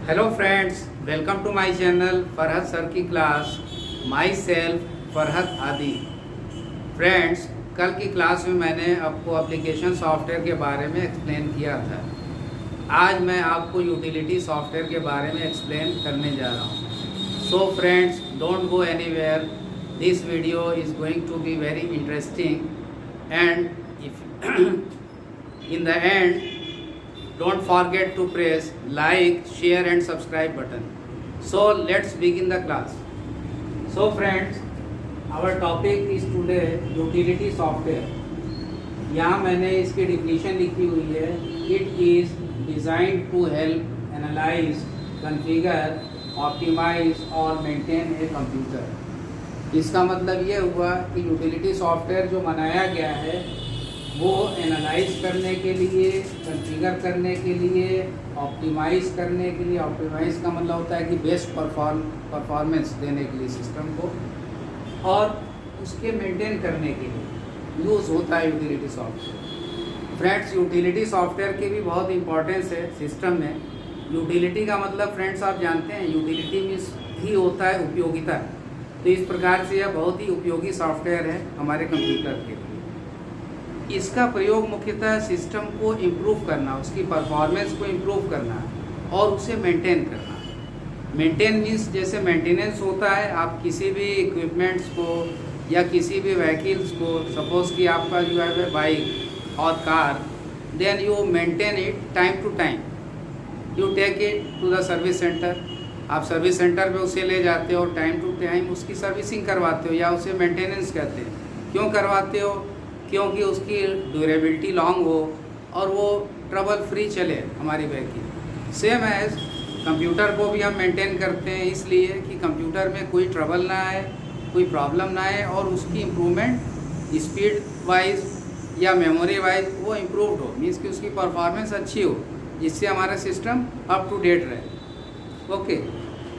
Hello friends, welcome to my channel Farhat sir की class. Myself Farhat Adi. Friends, कल की class में मैंने आपको एप्लीकेशन सॉफ्टवेयर के बारे में एक्सप्लेन किया था। आज मैं आपको यूटिलिटी सॉफ्टवेयर के बारे में एक्सप्लेन करने जा रहा हूँ। So friends, don't go anywhere. This video is going to be very interesting and in the end, don't forget to press like, share and subscribe button. So let's begin the class. So friends, our topic is today utility software. यहाँ मैंने इसकी definition लिखी हुई है। It is designed to help analyze, configure, optimize और maintain a computer. इसका मतलब ये हुआ कि यूटिलिटी सॉफ्टवेयर जो बनाया गया है वो एनालाइज करने के लिए, कॉन्फ़िगर करने के लिए, ऑप्टिमाइज़ करने के लिए। ऑप्टिमाइज़ का मतलब होता है कि बेस्ट परफॉर्मेंस देने के लिए सिस्टम को, और उसके मेंटेन करने के लिए यूज़ होता है utility software. Friends, utility software की भी बहुत इंपॉर्टेंस है सिस्टम में। यूटिलिटी का मतलब फ्रेंड्स आप जानते हैं, यूटिलिटी मीन्स ही होता है उपयोगिता। तो इस प्रकार से यह बहुत ही उपयोगी सॉफ्टवेयर है हमारे कंप्यूटर के लिए। इसका प्रयोग मुख्यतः सिस्टम को इम्प्रूव करना, उसकी परफॉर्मेंस को इम्प्रूव करना और उसे मेंटेन करना। मेंटेन मीन्स जैसे मेंटेनेंस होता है, आप किसी भी इक्विपमेंट्स को या किसी भी व्हीकल्स को, सपोज कि आपका जो है बाइक और car, then you maintain it time to time. You take it to the service centre. आप सर्विस सेंटर पे उसे ले जाते हो और टाइम टू टाइम उसकी सर्विसिंग करवाते हो या उसे मेंटेनेंस कहते हैं। क्यों करवाते हो? क्योंकि उसकी ड्यूरेबिलिटी लॉन्ग हो और वो ट्रबल फ्री चले हमारी व्हीकल। सेम एज कंप्यूटर को भी हम मेंटेन करते हैं इसलिए कि कंप्यूटर में कोई ट्रबल ना आए, कोई प्रॉब्लम ना आए और उसकी इम्प्रूवमेंट स्पीड वाइज या मेमोरी वाइज वो इम्प्रूव्ड हो, मीन्स कि उसकी परफॉर्मेंस अच्छी हो, जिससे हमारा सिस्टम अप टू डेट रहे। ओके,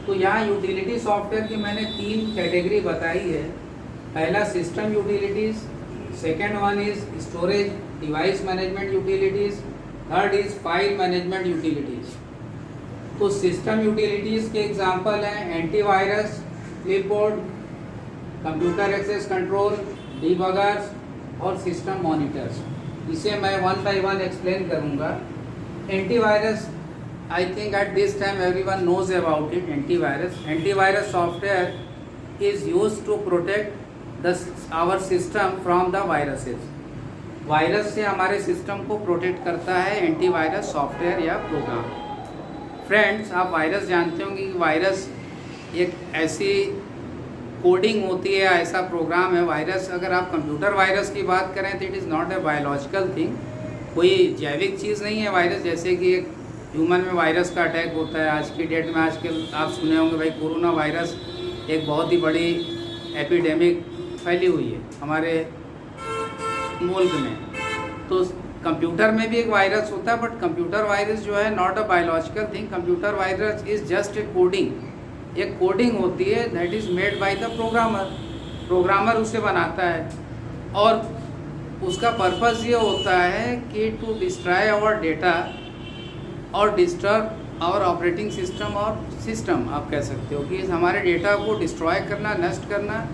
तो यहाँ यूटिलिटी सॉफ्टवेयर की मैंने 3 कैटेगरी बताई है। पहला system utilities, second one is storage device management utilities, third is file management utilities. तो सिस्टम यूटिलिटीज़ के एग्जांपल हैं antivirus, clipboard, computer access control, debuggers और सिस्टम मॉनिटर्स। इसे मैं वन बाय वन एक्सप्लेन करूंगा। Antivirus, I think at this time everyone knows about it. Antivirus software is used to protect our system from the viruses. Virus से हमारे system को protect करता है antivirus software या programme. Friends, आप virus जानते होंगे कि वायरस एक ऐसी कोडिंग होती है, ऐसा प्रोग्राम है। वायरस, अगर आप कंप्यूटर वायरस की बात करें तो it is not a biological thing, कोई जैविक चीज़ नहीं है वायरस। जैसे कि एक ह्यूमन में वायरस का अटैक होता है आज की डेट में। आजकल आप सुने होंगे भाई, कोरोना वायरस एक बहुत ही बड़ी एपिडेमिक फैली हुई है हमारे मुल्क में। तो कंप्यूटर में भी एक वायरस होता है, बट कंप्यूटर वायरस जो है not a biological thing. Computer virus is just a coding. एक कोडिंग होती है that is made by the programmer उसे बनाता है, और उसका पर्पस ये होता है कि टू डिस्ट्रॉय आवर डेटा और डिस्टर्ब आवर ऑपरेटिंग सिस्टम, और सिस्टम आप कह सकते हो कि हमारे डेटा को डिस्ट्रॉय करना, नष्ट करना,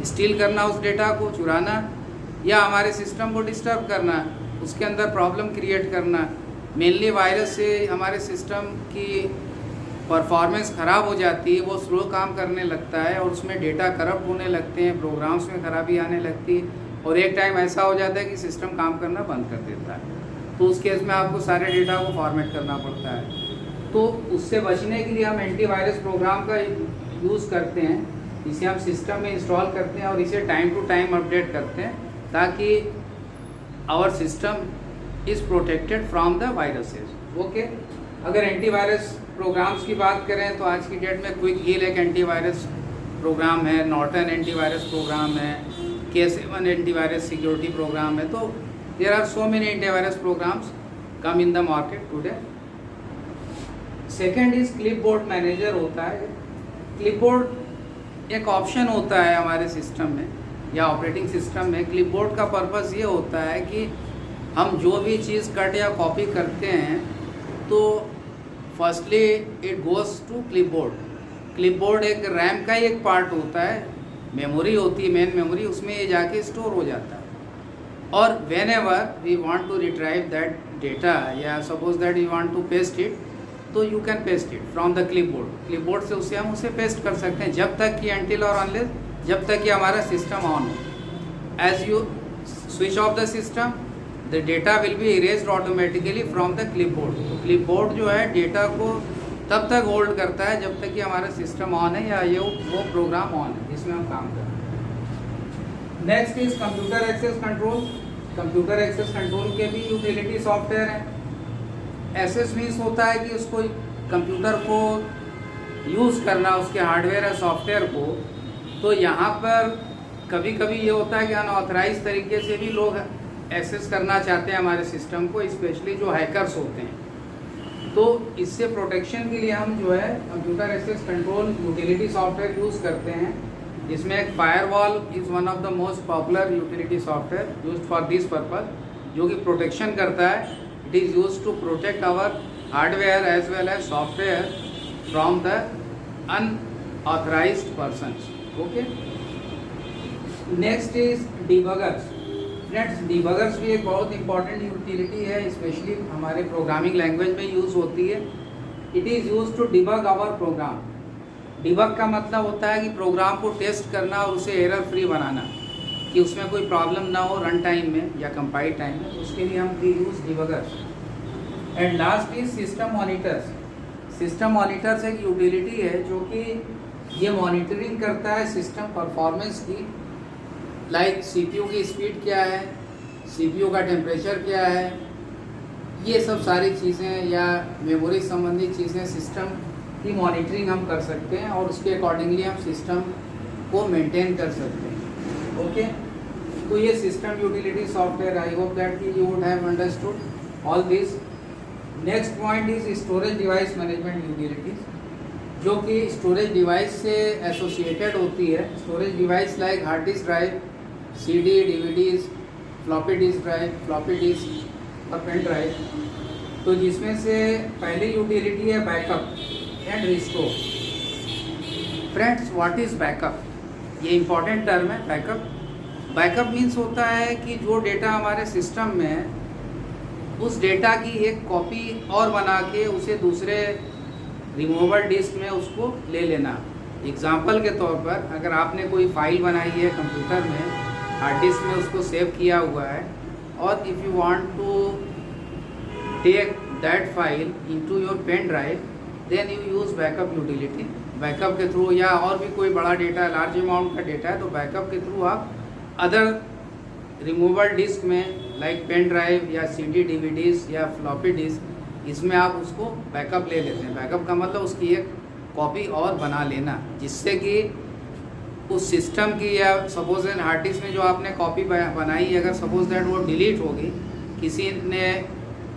स्टील करना, उस डेटा को चुराना, या हमारे सिस्टम को डिस्टर्ब करना, उसके अंदर प्रॉब्लम क्रिएट करना। मेनली वायरस से हमारे सिस्टम की परफॉर्मेंस ख़राब हो जाती है, वो स्लो काम करने लगता है और उसमें डेटा करप्ट होने लगते हैं, प्रोग्राम्स में खराबी आने लगती है, और एक टाइम ऐसा हो जाता है कि सिस्टम काम करना बंद कर देता है। तो उस केस में आपको सारे डेटा को फॉर्मेट करना पड़ता है। तो उससे बचने के लिए हम एंटीवायरस प्रोग्राम का यूज़ करते हैं। इसे हम सिस्टम में इंस्टॉल करते हैं और इसे टाइम टू टाइम अपडेट करते हैं, ताकि our system is protected from the viruses. Okay, अगर एंटीवायरस प्रोग्राम्स की बात करें तो आज की डेट में क्विक हील एक एंटीवायरस प्रोग्राम है, नॉर्टन एंटीवायरस प्रोग्राम है, K7 एंटीवायरस सिक्योरिटी प्रोग्राम है। तो there are so many antivirus programs come in the market today. Second is clipboard manager होता है। क्लिपबोर्ड एक ऑप्शन होता है हमारे सिस्टम में या ऑपरेटिंग सिस्टम में। क्लिपबोर्ड का पर्पस ये होता है कि हम जो भी चीज़ कट या कॉपी करते हैं तो firstly it goes to clipboard. Clipboard एक रैम का ही एक पार्ट होता है, मेमोरी होती है, मेन मेमोरी, उसमें ये जाके स्टोर हो जाता है। और whenever we want to retrieve that data या suppose that you want to paste it, तो you can paste it from the clipboard. Clipboard से उसे हम उसे पेस्ट कर सकते हैं जब तक कि अनटिल और अनलेस, जब तक कि हमारा सिस्टम ऑन हो। As you switch off the system, the data will be erased automatically from the clipboard. तो क्लिपबोर्ड जो है डेटा को तब तक होल्ड करता है जब तक कि हमारा सिस्टम ऑन है या ये वो प्रोग्राम ऑन है जिसमें हम काम कर रहे हैं। Next is computer access control. Computer access control के भी यूटिलिटी सॉफ्टवेयर हैं। एक्सेस मीन्स होता है कि उसको कंप्यूटर को यूज़ करना, उसके हार्डवेयर या सॉफ्टवेयर को। तो यहाँ पर कभी कभी ये होता है कि अनऑथराइज तरीके से भी लोग एक्सेस करना चाहते हैं हमारे सिस्टम को, स्पेशली जो हैकर्स होते हैं। तो इससे प्रोटेक्शन के लिए हम जो है computer access control utility software use करते हैं, जिसमें एक firewall is one of the most popular utility software used for this purpose, जो कि प्रोटेक्शन करता है। It is used to protect our hardware as well as software from the unauthorised persons. Okay, next is debuggers. Friends, debuggers भी एक बहुत important utility है, specially हमारे programming language में यूज़ होती है। It is use to debug our program. Debug का मतलब होता है कि प्रोग्राम को टेस्ट करना और उसे एरर फ्री बनाना, कि उसमें कोई प्रॉब्लम ना हो रन टाइम में या कंपाइल टाइम में। उसके लिए हम use debuggers. And last is system monitors. System monitors एक यूटिलिटी है जो कि ये मॉनिटरिंग करता है सिस्टम परफॉर्मेंस की, लाइक सीपीयू की स्पीड क्या है, सीपीयू का टेम्परेचर क्या है, ये सब सारी चीज़ें या मेमोरी संबंधी चीज़ें सिस्टम की मॉनिटरिंग हम कर सकते हैं और उसके अकॉर्डिंगली हम सिस्टम को मेंटेन कर सकते हैं। ओके, तो ये system utility software, I hope that you would have understood all this. Next point is storage device management utilities, जो कि स्टोरेज डिवाइस से एसोसिएटेड होती है। Storage device like hard disk drive, CD, DVDs, floppy disk drive, floppy disk और pen drive. तो जिसमें से पहली यूटिलिटी है backup and restore. Friends, what is backup? ये इंपॉर्टेंट टर्म है बैकअप। बैकअप मीन्स होता है कि जो डेटा हमारे सिस्टम में है, उस डेटा की एक कॉपी और बना के उसे दूसरे रिमूवेबल डिस्क में उसको ले लेना। एग्जाम्पल के तौर पर, अगर आपने कोई फाइल बनाई है कंप्यूटर में, हार्ड डिस्क में उसको सेव किया हुआ है, और if you want to take that file into your pen drive, then you use backup utility. Backup के थ्रू, या और भी कोई बड़ा डेटा, लार्ज अमाउंट का डेटा है, तो बैकअप के थ्रू आप अदर रिमूवेबल डिस्क में लाइक पेन ड्राइव या CD, DVDs या फ्लॉपी डिस्क, इसमें आप उसको बैकअप ले लेते हैं। बैकअप का मतलब उसकी एक कॉपी और बना लेना, जिससे कि उस सिस्टम की, या सपोज हार्ड डिस्क में जो आपने कॉपी बनाई, अगर सपोज दैट वो डिलीट होगी, किसी ने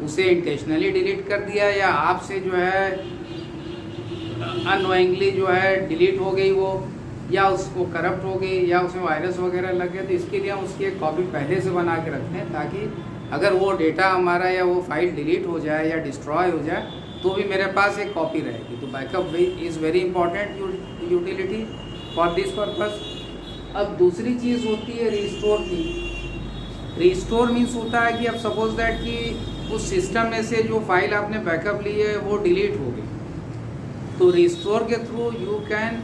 उसे इंटेंशनली डिलीट कर दिया या आपसे जो है अननोइंगली जो है डिलीट हो गई वो, या उसको करप्ट हो गई, या उसमें वायरस वगैरह लग गया, तो इसके लिए हम उसकी एक कॉपी पहले से बना के रखते हैं, ताकि अगर वो डेटा हमारा या वो फाइल डिलीट हो जाए या डिस्ट्रॉय हो जाए तो भी मेरे पास एक कॉपी रहेगी। तो backup is very important utility for this purpose. अब दूसरी चीज़ होती है रिस्टोर की। रिस्टोर मीन्स होता है कि अब सपोज दैट कि उस सिस्टम में से जो फाइल आपने बैकअप ली है वो डिलीट हो गई, तो रिस्टोर के through you can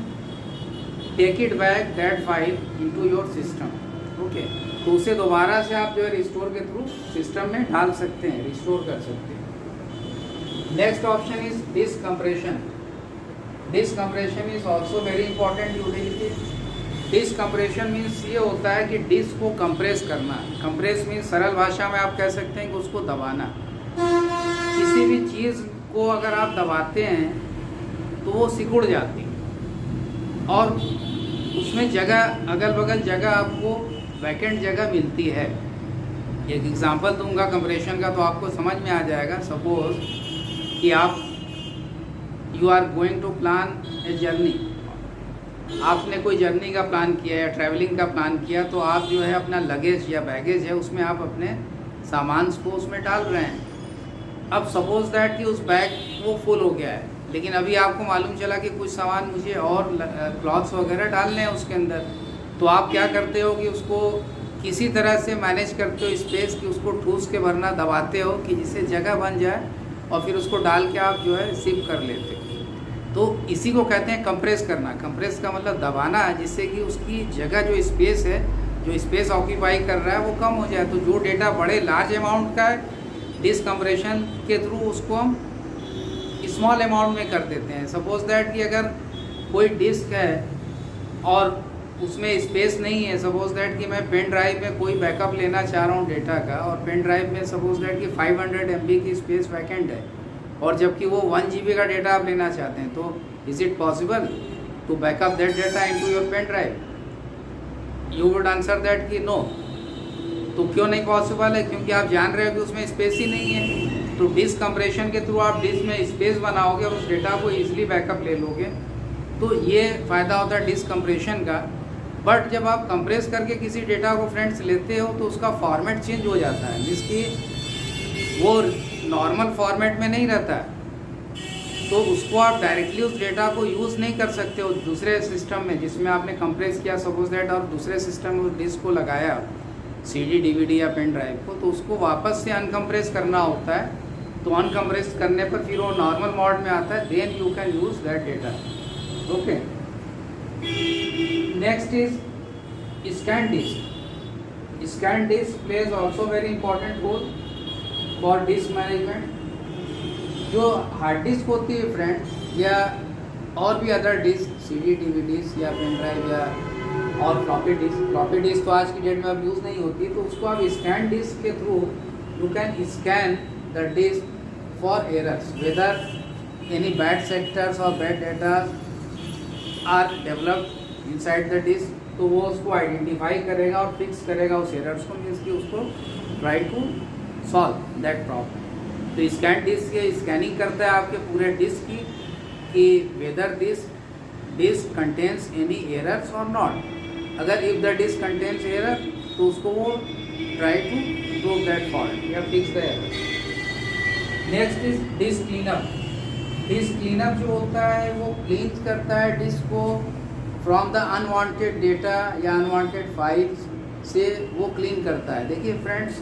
take it back that file into your system. Okay, तो उसे दोबारा से आप जो है रिस्टोर के थ्रू सिस्टम में डाल सकते हैं, रिस्टोर कर सकते हैं। Next option is disk compression. Disk compression is also very important utility. Disk compression means ये होता है कि डिस्क को कंप्रेस करना। कंप्रेस मीन्स सरल भाषा में आप कह सकते हैं कि उसको दबाना। किसी भी चीज़ को अगर आप दबाते हैं तो वो सिकुड़ जाती है और उसमें जगह, अगल बगल जगह आपको वैकेंट जगह मिलती है। एक एग्जांपल दूंगा कंप्रेशन का तो आपको समझ में आ जाएगा। सपोज कि आप you are going to plan a journey, आपने कोई जर्नी का प्लान किया या ट्रैवलिंग का प्लान किया, तो आप जो है अपना लगेज या बैगेज है उसमें आप अपने सामान को उसमें डाल रहे हैं। अब सपोज दैट कि उस बैग वो फुल हो गया है, लेकिन अभी आपको मालूम चला कि कुछ सामान मुझे और क्लॉथ्स वगैरह डालने हैं उसके अंदर, तो आप क्या करते हो कि उसको किसी तरह से मैनेज करते हो स्पेस की, उसको ठूस के भरना दबाते हो कि जिससे जगह बन जाए और फिर उसको डाल के आप जो है रिसीव कर लेते हो। तो इसी को कहते हैं कंप्रेस करना। कंप्रेस का मतलब दबाना है, जिससे कि उसकी जगह जो स्पेस है, जो स्पेस ऑक्यूपाई कर रहा है वो कम हो जाए। तो जो डेटा बड़े लार्ज अमाउंट का है, डिसकम्प्रेशन के थ्रू उसको हम स्मॉल अमाउंट में कर देते हैं। सपोज दैट कि अगर कोई डिस्क है और उसमें स्पेस नहीं है, सपोज दैट कि मैं पेन ड्राइव में कोई बैकअप लेना चाह रहा हूँ डेटा का, और पेन ड्राइव में सपोज दैट कि 500 MB की स्पेस वैकेंट है, और जबकि वो 1 GB का डेटा आप लेना चाहते हैं, तो is it possible to backup that data into your pen drive? You would answer that कि नो। तो क्यों नहीं पॉसिबल है? क्योंकि आप जान रहे हो कि उसमें स्पेस ही नहीं है। तो डिस्क कंप्रेशन के थ्रू आप डिस्क में स्पेस बनाओगे और उस डेटा को ईजिली बैकअप ले लोगे। तो ये फ़ायदा होता है डिस्क कंप्रेशन का। बट जब आप कंप्रेस करके किसी डेटा को फ्रेंड्स लेते हो तो उसका फॉर्मेट चेंज हो जाता है, जिसकी वो नॉर्मल फॉर्मेट में नहीं रहता है। तो उसको आप डायरेक्टली उस डेटा को यूज़ नहीं कर सकते हो दूसरे सिस्टम में जिसमें आपने कंप्रेस किया सपोज दैट, और दूसरे सिस्टम में उस डिस्क को लगाया, CD, DVD या पेन ड्राइव को, तो उसको वापस से अनकम्प्रेस करना होता है। तो अनकम्प्रेस करने पर फिर वो नॉर्मल मोड में आता है, then you can use that data. Okay, next is scan disk. Scan disk plays also very important role for disk management. जो हार्ड डिस्क होती है फ्रेंड, या और भी अदर डिस्क, CD, DVDs या पेन ड्राइव या और फ्लॉपी डिस्क तो आज की डेट में अब यूज़ नहीं होती, तो उसको आप स्कैन डिस्क के through you can scan the disk for errors, whether any bad sectors और bad data are developed inside the disk. तो वो उसको आइडेंटिफाई करेगा और फिक्स करेगा उस एरर्स को, मीन्स कि उसको try to solve that problem. तो स्कैन डिस्क ये स्कैनिंग करता है आपके पूरे डिस्क की कि whether this disk contains any errors और नॉट। अगर if the disk contains error तो उसको वो try to prove that fault या fix the error. Next is disk cleanup. Disk cleanup जो होता है वो क्लीन करता है डिस्क को फ्रॉम द अनवांटेड डेटा या अनवांटेड फाइल्स से, वो क्लीन करता है। देखिए फ्रेंड्स,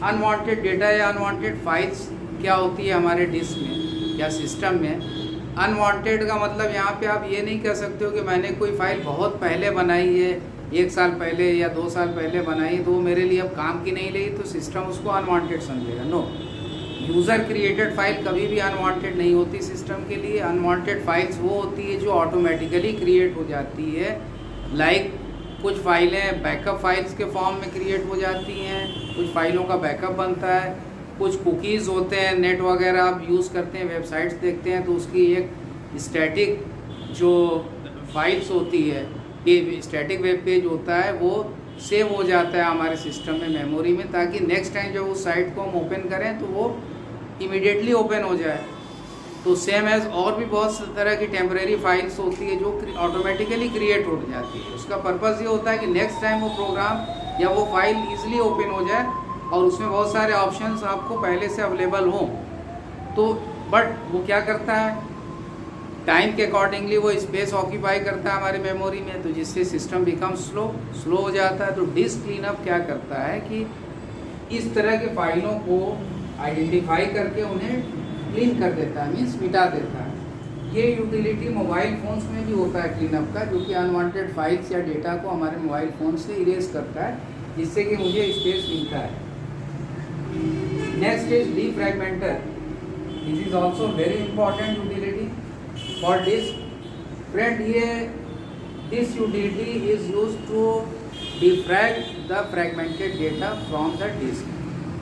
अनवांटेड डेटा या अनवांटेड फाइल्स क्या होती है हमारे डिस्क में या सिस्टम में। अनवांटेड का मतलब यहाँ पे आप ये नहीं कह सकते हो कि मैंने कोई फाइल बहुत पहले बनाई है, 1 साल पहले या 2 साल पहले बनाई है, तो वो मेरे लिए अब काम की नहीं रही, तो सिस्टम उसको अनवांटेड समझेगा। नो, यूज़र क्रिएटेड फाइल कभी भी अनवांटेड नहीं होती सिस्टम के लिए। अनवांटेड फाइल्स वो होती है जो ऑटोमेटिकली क्रिएट हो जाती है। लाइक कुछ फाइलें बैकअप फाइल्स के फॉर्म में क्रिएट हो जाती हैं, कुछ फाइलों का बैकअप बनता है, कुछ कुकीज़ होते हैं, नेट वगैरह आप यूज़ करते हैं, वेबसाइट्स देखते हैं, तो उसकी एक स्टैटिक जो फाइल्स होती है, ये स्टैटिक वेब पेज होता है, वो सेव हो जाता है हमारे सिस्टम में मेमोरी में, ताकि नेक्स्ट टाइम जब उस साइट को हम ओपन करें तो वो इमीडिएटली ओपन हो जाए। तो सेम एज और भी बहुत तरह की टेम्परेरी फाइल्स होती है जो ऑटोमेटिकली क्रिएट हो जाती है। उसका पर्पज़ ये होता है कि नेक्स्ट टाइम वो प्रोग्राम या वो फाइल ईजिली ओपन हो जाए और उसमें बहुत सारे ऑप्शंस आपको पहले से अवेलेबल हों। तो बट वो क्या करता है, टाइम के अकॉर्डिंगली वो स्पेस ऑक्यूपाई करता है हमारे मेमोरी में, तो जिससे सिस्टम बिकम स्लो हो जाता है। तो डिस्क क्लीनअप क्या करता है कि इस तरह के फाइलों को आइडेंटिफाई करके उन्हें क्लीन कर देता है, मीन्स मिटा देता है। ये यूटिलिटी मोबाइल फ़ोन्स में भी होता है क्लीनअप का, जो कि अनवांटेड फाइल्स या डेटा को हमारे मोबाइल फ़ोन से इरेज करता है, जिससे कि मुझे स्पेस मिलता है। Next is defragmenter. This is also very important utility for disk. Friend, ये this utility is use to defrag the fragmented data from the disk.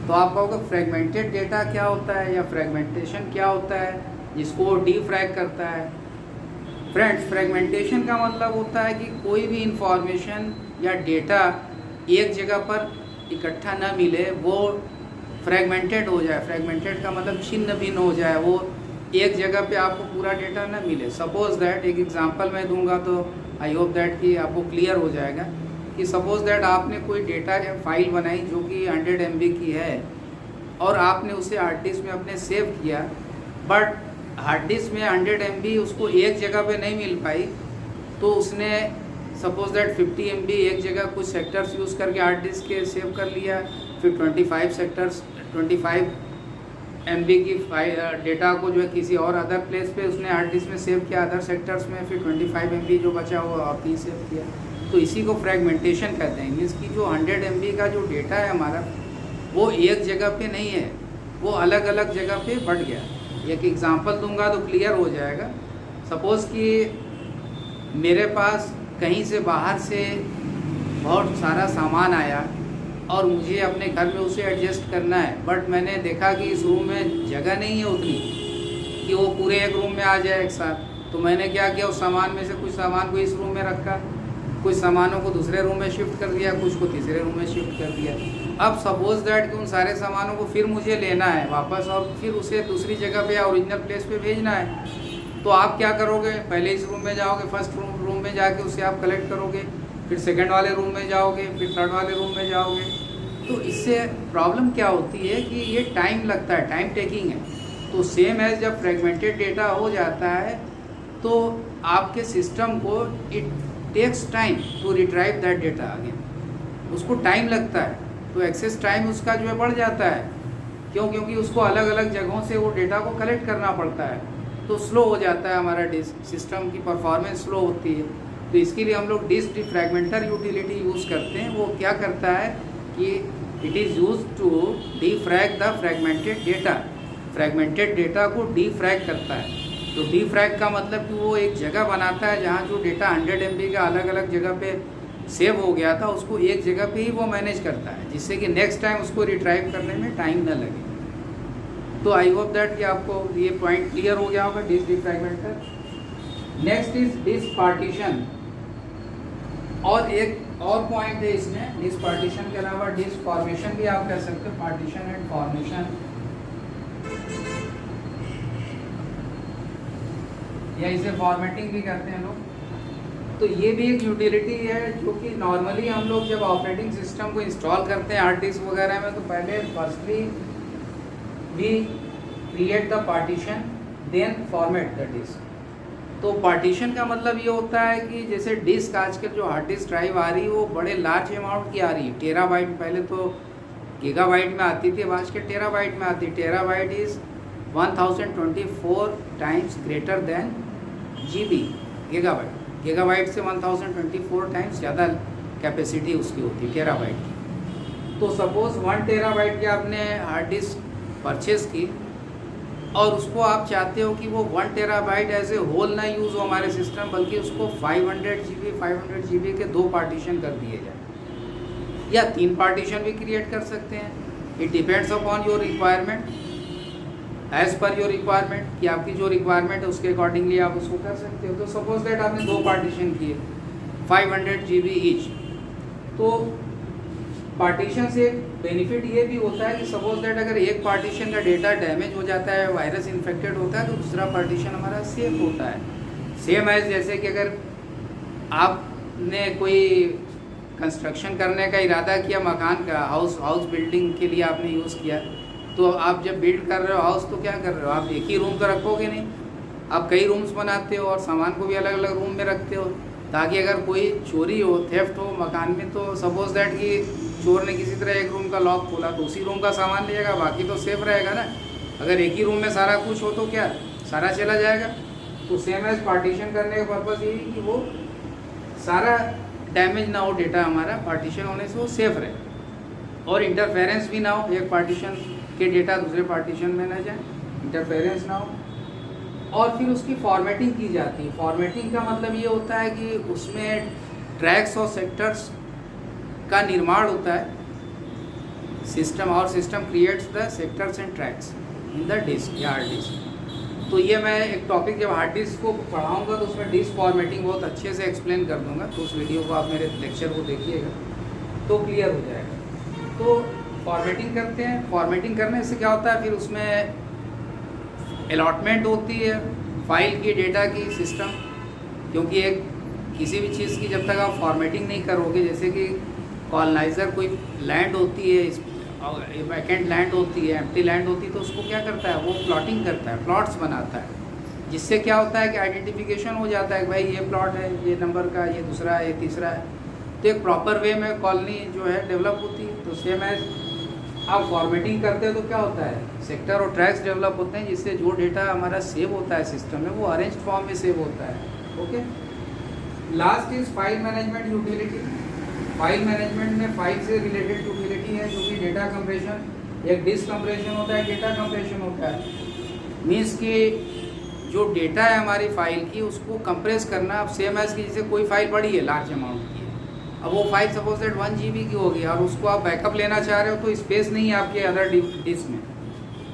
तो आप कहोगे फ्रैगमेंटेड डेटा क्या होता है या फ्रैगमेंटेशन क्या होता है जिसको वो डीफ्रैग करता है। फ्रेंड्स, फ्रैगमेंटेशन का मतलब होता है कि कोई भी इंफॉर्मेशन या डेटा एक जगह पर इकट्ठा ना मिले, वो फ्रैगमेंटेड हो जाए। फ्रैगमेंटेड का मतलब छिन्न भिन्न हो जाए, वो एक जगह पे आपको पूरा डेटा ना मिले। सपोज दैट, एक एग्जांपल मैं दूंगा तो आई होप दैट कि आपको क्लियर हो जाएगा कि सपोज दैट आपने कोई डेटा या फाइल बनाई जो कि 100 MB की है, और आपने उसे हार्ड डिस्क में अपने सेव किया, बट हार्ड डिस्क में 100 MB उसको एक जगह पे नहीं मिल पाई, तो उसने सपोज दैट 50 MB एक जगह कुछ सेक्टर्स यूज़ करके हार्ड डिस्क के सेव कर लिया, फिर 25 MB की डेटा को जो है किसी और अदर प्लेस पे उसने हार्ड डिस्क में सेव किया अदर सेक्टर्स में, फिर 25 MB जो बचा हुआ और कहीं सेव किया। तो इसी को फ्रेगमेंटेशन कहते हैं। मीन्स कि जो 100 MB का जो डेटा है हमारा वो एक जगह पे नहीं है, वो अलग अलग जगह पे बढ़ गया। एक एग्जांपल दूंगा तो क्लियर हो जाएगा। सपोज़ कि मेरे पास कहीं से बाहर से बहुत सारा सामान आया और मुझे अपने घर में उसे एडजस्ट करना है, बट मैंने देखा कि इस रूम में जगह नहीं है उतनी कि वो पूरे एक रूम में आ जाए एक साथ। तो मैंने क्या किया, उस सामान में से कुछ सामान को इस रूम में रखा, कुछ सामानों को दूसरे रूम में शिफ्ट कर दिया, कुछ को तीसरे रूम में शिफ्ट कर दिया। अब सपोज दैट कि उन सारे सामानों को फिर मुझे लेना है वापस और फिर उसे दूसरी जगह पे या ओरिजिनल प्लेस पे भेजना है। तो आप क्या करोगे, पहले इस रूम में जाओगे, फर्स्ट रूम में जाके उसे आप कलेक्ट करोगे, फिर सेकंड वाले रूम में जाओगे, फिर थर्ड वाले रूम में जाओगे। तो इससे प्रॉब्लम क्या होती है कि ये टाइम लगता है, टाइम टेकिंग है। तो सेम एज जब फ्रेगमेंटेड डेटा हो जाता है तो आपके सिस्टम को it takes time to retrieve that data again, उसको टाइम लगता है। तो एक्सेस टाइम उसका जो है बढ़ जाता है। क्यों? क्योंकि उसको अलग अलग जगहों से वो डेटा को कलेक्ट करना पड़ता है, तो स्लो हो जाता है हमारा डिस्क, सिस्टम की परफॉर्मेंस स्लो होती है। तो इसके लिए हम लोग डिस्क डिफ्रैगमेंटर यूटिलिटी यूज़ करते हैं। वो क्या करता है कि it is use to defrag the fragmented data, fragmented data को डिफ्रैग करता है। तो डिफ्रैग का मतलब कि वो एक जगह बनाता है जहाँ जो डेटा 100 MB का अलग अलग जगह पे सेव हो गया था उसको एक जगह पे ही वो मैनेज करता है, जिससे कि नेक्स्ट टाइम उसको रिट्राइव करने में टाइम न लगे। तो आई होप दैट कि आपको ये पॉइंट क्लियर हो गया होगा disk defragmenter. Next is disk partition. और एक और पॉइंट है इसमें, डिस्क पार्टीशन के अलावा डिस्क फॉर्मेशन भी आप कह सकते हो, पार्टीशन एंड फॉर्मेशन, या इसे फॉर्मेटिंग भी कहते हैं लोग। तो ये भी एक यूटिलिटी है जो कि नॉर्मली हम लोग जब ऑपरेटिंग सिस्टम को इंस्टॉल करते हैं हार्ड डिस्क वगैरह में, तो पहले firstly we create the partition then format the disk. तो पार्टीशन का मतलब ये होता है कि जैसे डिस्क आजकल जो हार्ड डिस्क ड्राइव आ रही है वो बड़े लार्ज अमाउंट की आ रही है, टेराबाइट, पहले तो गीगाबाइट में आती थी, अब आज के टेराबाइट में आती है। Terabyte is 1024 times greater than GB, gigabyte से 1024 टाइम्स ज़्यादा कैपेसिटी उसकी होती है टेराबाइट की। तो सपोज़ 1 टेराबाइट की आपने हार्ड डिस्क परचेज़ की और उसको आप चाहते हो कि वो 1 टेराबाइट एज ए होल ना यूज़ हो हमारे सिस्टम, बल्कि उसको 500 GB के 2 पार्टीशन कर दिए जाए, या 3 पार्टीशन भी क्रिएट कर सकते हैं। It depends upon your requirement, as per your requirement, कि आपकी जो रिक्वायरमेंट है उसके अकॉर्डिंगली आप उसको कर सकते हो। तो सपोज दैट आपने 2 पार्टीशन किए 500 GB ईच। तो पार्टीशन से बेनिफिट ये भी होता है कि सपोज दैट अगर एक पार्टीशन का डेटा डैमेज हो जाता है, वायरस इन्फेक्टेड होता है, तो दूसरा पार्टीशन हमारा सेफ होता है। सेम एज जैसे कि अगर आपने कोई कंस्ट्रक्शन करने का इरादा किया, मकान का हाउस बिल्डिंग के लिए आपने यूज़ किया, तो आप जब बिल्ड कर रहे हो हाउस तो क्या कर रहे हो, आप एक ही रूम तो रखोगे नहीं, आप कई रूम्स बनाते हो और सामान को भी अलग अलग रूम में रखते हो, ताकि अगर कोई चोरी हो, थेफ्ट हो मकान में, तो सपोज दैट कि चोर ने किसी तरह एक रूम का लॉक खोला तो उसी रूम का सामान ले जाएगा, बाकी तो सेफ रहेगा ना। अगर एक ही रूम में सारा कुछ हो तो क्या सारा चला जाएगा। तो सेम एज पार्टीशन करने का पर्पज़ ये है कि वो सारा डैमेज ना हो डेटा हमारा, पार्टीशन होने से वो सेफ रहे और इंटरफेरेंस भी ना हो, एक पार्टीशन के डेटा दूसरे पार्टीशन में ना जाए, इंटरफेरेंस ना हो। और फिर उसकी फॉर्मेटिंग की जाती है। फॉर्मेटिंग का मतलब ये होता है कि उसमें ट्रैक्स और सेक्टर्स का निर्माण होता है सिस्टम, और system creates the sectors and tracks in the disk या हार्ड डिस्क। तो ये मैं एक टॉपिक जब हार्ड डिस्क को पढ़ाऊँगा तो उसमें डिस्क फॉर्मेटिंग बहुत अच्छे से एक्सप्लेन कर दूँगा, तो उस वीडियो को आप मेरे लेक्चर को देखिएगा तो क्लियर हो जाएगा। तो फॉर्मेटिंग करते हैं, फॉर्मेटिंग करने से क्या होता है, फिर उसमें अलॉटमेंट होती है फाइल की, डेटा की, सिस्टम, क्योंकि एक किसी भी चीज़ की जब तक आप फॉर्मेटिंग नहीं करोगे, जैसे कि कॉलोनाइज़र कोई लैंड होती है वैकेंट लैंड होती है, एम्प्टी लैंड होती है, तो उसको क्या करता है, वो प्लॉटिंग करता है, प्लॉट्स बनाता है, जिससे क्या होता है कि आइडेंटिफिकेशन हो जाता है कि भाई ये प्लॉट है, ये नंबर का, ये दूसरा है, ये तीसरा है। तो एक प्रॉपर वे में कॉलोनी जो है डेवलप होती है। तो सेम एज आप फॉर्मेटिंग करते हो तो क्या होता है, सेक्टर और ट्रैक्स डेवलप होते हैं, जिससे जो डेटा हमारा सेव होता है सिस्टम में वो अरेंज फॉर्म में सेव होता है। Okay, last is file management utility. File management में फाइल से रिलेटेड यूटिलिटी है, जो कि डेटा कंप्रेशन, एक डिस्क कंप्रेशन होता है, डेटा कंप्रेशन होता है। मीन्स कि जो डेटा है हमारी फाइल की उसको कंप्रेस करना। अब सेम एज की जैसे कोई फाइल बड़ी है, लार्ज अमाउंट की है, अब वो फाइल सपोज दैट 1 GB की होगी और उसको आप बैकअप लेना चाह रहे हो तो स्पेस नहीं है आपके अदर डिस्क में,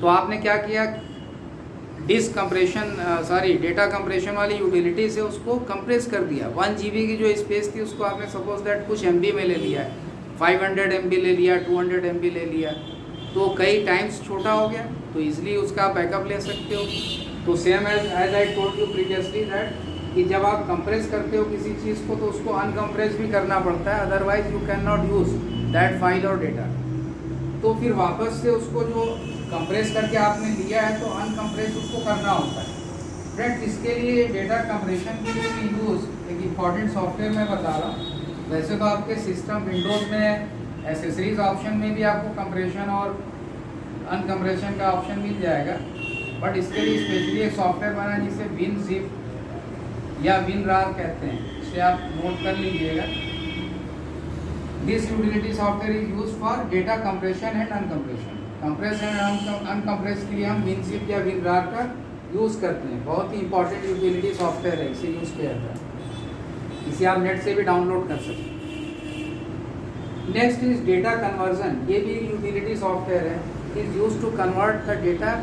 तो आपने क्या किया, डिस्क कंप्रेशन डेटा कंप्रेशन वाली यूटिलिटी से उसको कंप्रेस कर दिया। 1 GB की जो स्पेस थी उसको आपने सपोज दैट कुछ MB में ले लिया है, 500 MB ले लिया, 200 MB ले लिया, तो कई टाइम्स छोटा हो गया, तो ईजिली उसका बैकअप ले सकते हो। तो same as I told you previously that कि जब आप कंप्रेस करते हो किसी चीज़ को तो उसको अनकंप्रेस भी करना पड़ता है, otherwise you can not use that file और डेटा। तो फिर वापस से उसको जो कंप्रेस करके आपने लिया है तो अनकंप्रेस उसको करना होता है। फ्रेंड्स, इसके लिए डेटा कंप्रेशन के लिए भी यूज़ एक इम्पॉर्टेंट सॉफ्टवेयर मैं बता रहा हूँ। वैसे तो आपके सिस्टम विंडोज़ में एसेसरीज ऑप्शन में भी आपको कंप्रेशन और अनकंप्रेशन का ऑप्शन मिल जाएगा, बट इसके लिए स्पेशली एक सॉफ्टवेयर बना है जिसे WinZip या WinRAR कहते हैं, इसे आप नोट कर लीजिएगा। This utility software is use for data compression and uncompression. Compress and uncompress के लिए हम WinZip या WinRAR का यूज़ करते हैं। बहुत ही इंपॉर्टेंट यूटिलिटी सॉफ्टवेयर है, इसे यूज़ किया जाता है, इसे आप नेट से भी डाउनलोड कर सकते हैं। Next is data conversion. ये भी यूटिलिटी सॉफ्टवेयर है, is use to convert the data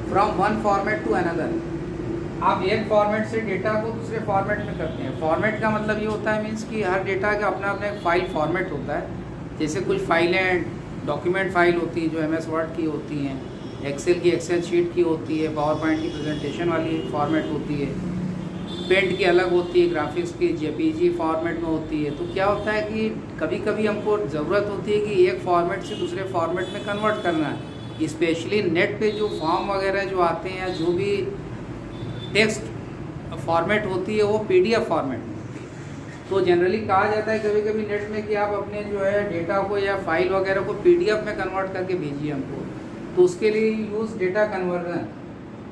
from one format to another. आप एक फॉर्मेट से डेटा को दूसरे फॉर्मेट में करते हैं। फॉर्मेट का मतलब ये होता है मीन्स कि हर डेटा का अपना अपना एक फाइल फॉर्मेट होता है। जैसे कुछ फाइलें डॉक्यूमेंट फाइल होती हैं जो MS वर्ड की होती हैं, एक्सेल की एक्सेल शीट की होती है, पावर पॉइंट की प्रेजेंटेशन वाली फॉर्मेट होती है, पेंट की अलग होती है, ग्राफिक्स की JPG फॉर्मेट में होती है। तो क्या होता है कि कभी कभी हमको ज़रूरत होती है कि एक फॉर्मेट से दूसरे फॉर्मेट में कन्वर्ट करना है। स्पेशली नेट पे जो फॉर्म वगैरह जो आते हैं, जो भी टेक्स्ट फॉर्मेट होती है वो PDF फॉर्मेट में होती है। तो जनरली कहा जाता है कभी कभी नेट में कि आप अपने जो है डेटा को या फाइल वगैरह को PDF में कन्वर्ट करके भेजिए हमको, तो उसके लिए यूज़ डेटा कन्वर्जन।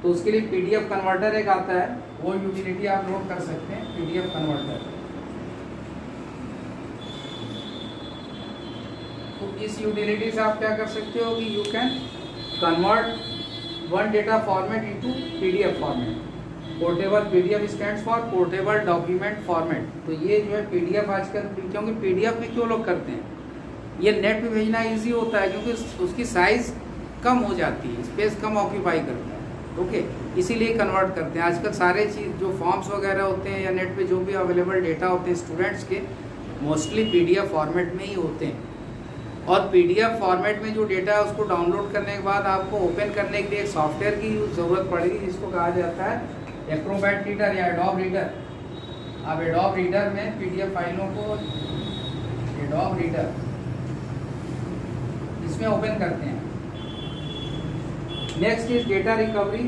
तो उसके लिए PDF कन्वर्टर एक आता है, वो यूटिलिटी आप नोट कर सकते हैं, PDF कन्वर्टर। तो इस यूटिलिटी से आप क्या कर सकते हो कि you can convert one data format into PDF format. Portable PDF stands for portable document format. तो ये जो है PDF आजकल, क्योंकि PDF में क्यों लोग करते हैं, ये नेट पे भेजना इजी होता है क्योंकि उसकी साइज़ कम हो जाती है, स्पेस कम ऑक्यूपाई करता है। ओके, इसीलिए कन्वर्ट करते हैं। आजकल सारे चीज़ जो फॉर्म्स वगैरह होते हैं या नेट पे जो भी अवेलेबल डेटा होते हैं स्टूडेंट्स के, मोस्टली PDF फॉर्मेट में ही होते हैं। और PDF फॉर्मेट में जो डेटा है उसको डाउनलोड करने के बाद आपको ओपन करने के लिए एक सॉफ्टवेयर की ज़रूरत पड़ेगी, जिसको कहा जाता है एक्रोबैट रीडर या एडोब रीडर। आप एडोब रीडर में PDF फाइलों को, एडोब रीडर इसमें ओपन करते हैं। Next is data recovery.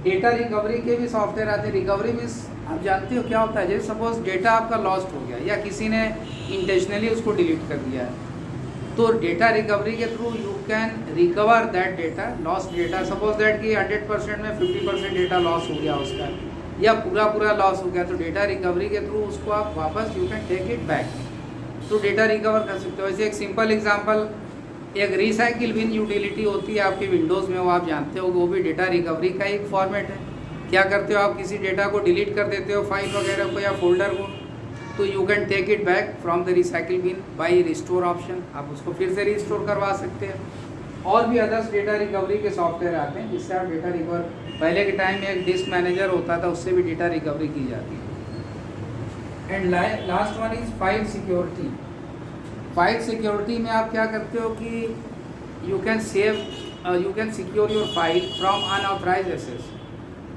Data recovery के भी सॉफ्टवेयर आते हैं। रिकवरी मीन्स आप जानते हो क्या होता है, जैसे सपोज डेटा आपका लॉस्ट हो गया या किसी ने इंटेंशनली उसको डिलीट कर दिया है, तो डेटा रिकवरी के through you can recover that data, lost data. Suppose that कि 100% में 50% डेटा लॉस हो गया उसका, या पूरा लॉस हो गया, तो डेटा रिकवरी के थ्रू उसको आप वापस you can take it back, तो डेटा रिकवर कर सकते हो। वैसे एक सिंपल एग्जांपल, एक रिसाइकिल बिन यूटिलिटी होती है आपकी विंडोज़ में, वो आप जानते हो, वो भी डेटा रिकवरी का एक फॉर्मेट है। क्या करते हो आप, किसी डेटा को डिलीट कर देते हो, फाइल वगैरह को या फोल्डर को, तो you can take it back from the recycle bin by restore option, आप उसको फिर से रिस्टोर करवा सकते हैं। और भी अदर्स डेटा रिकवरी के सॉफ्टवेयर आते हैं जिससे आप डेटा रिकवर, पहले के टाइम में एक डिस्क मैनेजर होता था, उससे भी डेटा रिकवरी की जाती है। And last one is file security. File security में आप क्या करते हो कि you can secure your file from unauthorise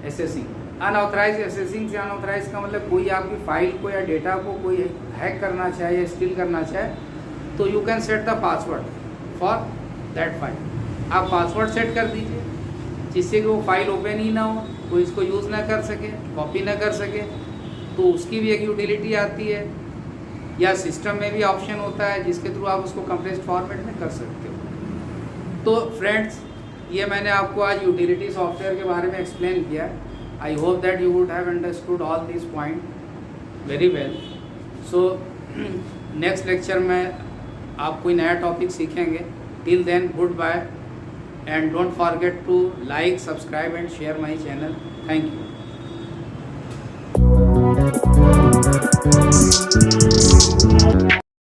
accessing. Unauthorise accessing से, अनऑथराइज का मतलब कोई आपकी फाइल को या डेटा को कोई हैक करना चाहे या स्टील करना चाहे, तो you can set the password for that file. आप पासवर्ड सेट कर दीजिए जिससे कि वो फाइल ओपन ही ना हो, कोई इसको यूज़ ना कर सके, कॉपी ना कर सके, तो उसकी भी एक यूटिलिटी आती है। या सिस्टम में भी ऑप्शन होता है जिसके थ्रू आप उसको कंप्रेस्ड फॉर्मेट में कर सकते हो। तो फ्रेंड्स, ये मैंने आपको आज यूटिलिटी सॉफ्टवेयर के बारे में एक्सप्लेन किया। I hope that you would have understood all this point very well. So next lecture में आप कोई नया टॉपिक सीखेंगे। Till then, good bye and don't forget to like, subscribe and share my channel. Thank you.